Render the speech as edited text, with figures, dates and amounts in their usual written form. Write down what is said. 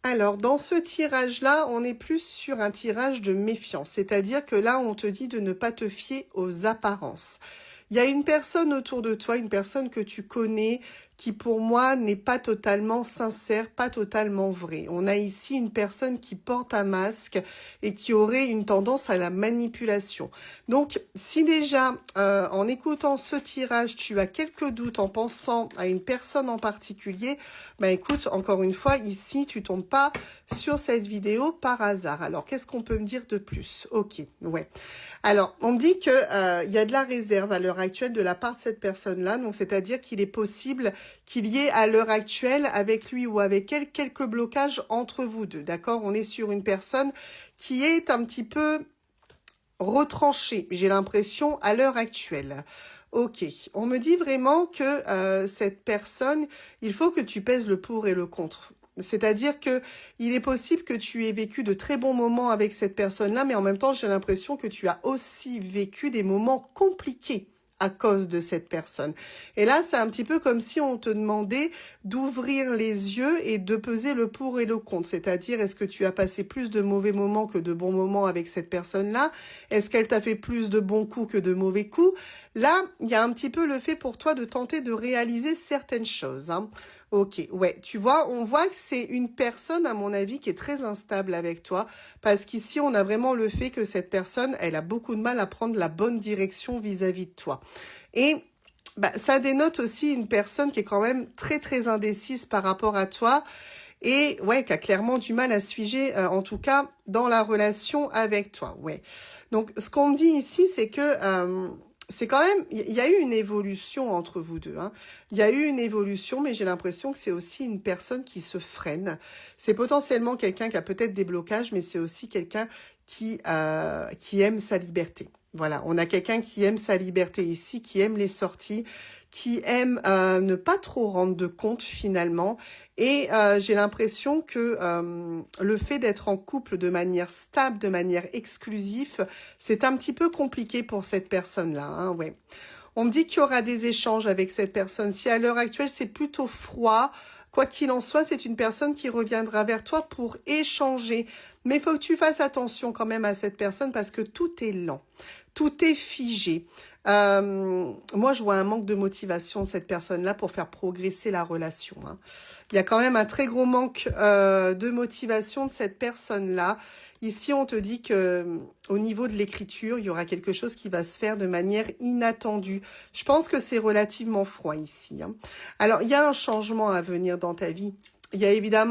Alors, dans ce tirage-là, on est plus sur un tirage de méfiance. C'est-à-dire que là, on te dit de ne pas te fier aux apparences. Il y a une personne autour de toi, une personne que tu connais, qui pour moi n'est pas totalement sincère, pas totalement vraie. On a ici une personne qui porte un masque et qui aurait une tendance à la manipulation. Donc, si déjà, en écoutant ce tirage, tu as quelques doutes en pensant à une personne en particulier, bah écoute, encore une fois, ici, tu tombes pas sur cette vidéo par hasard. Alors, qu'est-ce qu'on peut me dire de plus? Ok, ouais. Alors, on me dit que il y a de la réserve à l'heure actuelle de la part de cette personne-là. Donc, c'est-à-dire qu'il est possible qu'il y ait à l'heure actuelle avec lui ou avec elle quelques blocages entre vous deux. D'accord? On est sur une personne qui est un petit peu retranchée, j'ai l'impression, à l'heure actuelle. Ok, on me dit vraiment que cette personne, il faut que tu pèses le pour et le contre. C'est-à-dire que il est possible que tu aies vécu de très bons moments avec cette personne-là, mais en même temps, j'ai l'impression que tu as aussi vécu des moments compliqués à cause de cette personne. Et là, c'est un petit peu comme si on te demandait d'ouvrir les yeux et de peser le pour et le contre. C'est-à-dire, est-ce que tu as passé plus de mauvais moments que de bons moments avec cette personne-là? Est-ce qu'elle t'a fait plus de bons coups que de mauvais coups? Là, il y a un petit peu le fait pour toi de tenter de réaliser certaines choses, hein. Ok, ouais, tu vois, on voit que c'est une personne, à mon avis, qui est très instable avec toi, parce qu'ici, on a vraiment le fait que cette personne, elle a beaucoup de mal à prendre la bonne direction vis-à-vis de toi. Et bah, ça dénote aussi une personne qui est quand même très, très indécise par rapport à toi, et ouais, qui a clairement du mal à se figer, en tout cas, dans la relation avec toi, ouais. Donc, ce qu'on me dit ici, c'est que... c'est quand même, il y a eu une évolution entre vous deux, hein. Il y a eu une évolution, mais j'ai l'impression que c'est aussi une personne qui se freine. C'est potentiellement quelqu'un qui a peut-être des blocages, mais c'est aussi quelqu'un qui aime sa liberté. Voilà, on a quelqu'un qui aime sa liberté ici, qui aime les sorties, qui aime ne pas trop rendre de compte finalement. Et j'ai l'impression que le fait d'être en couple de manière stable, de manière exclusive, c'est un petit peu compliqué pour cette personne-là, hein, ouais. On me dit qu'il y aura des échanges avec cette personne. Si à l'heure actuelle, c'est plutôt froid, quoi qu'il en soit, c'est une personne qui reviendra vers toi pour échanger. Mais il faut que tu fasses attention quand même à cette personne parce que tout est lent, tout est figé. Moi, je vois un manque de motivation de cette personne-là pour faire progresser la relation, hein. Il y a quand même un très gros manque de motivation de cette personne-là. Ici, on te dit que au niveau de l'écriture, il y aura quelque chose qui va se faire de manière inattendue. Je pense que c'est relativement froid ici, hein. Alors, il y a un changement à venir dans ta vie. Il y a évidemment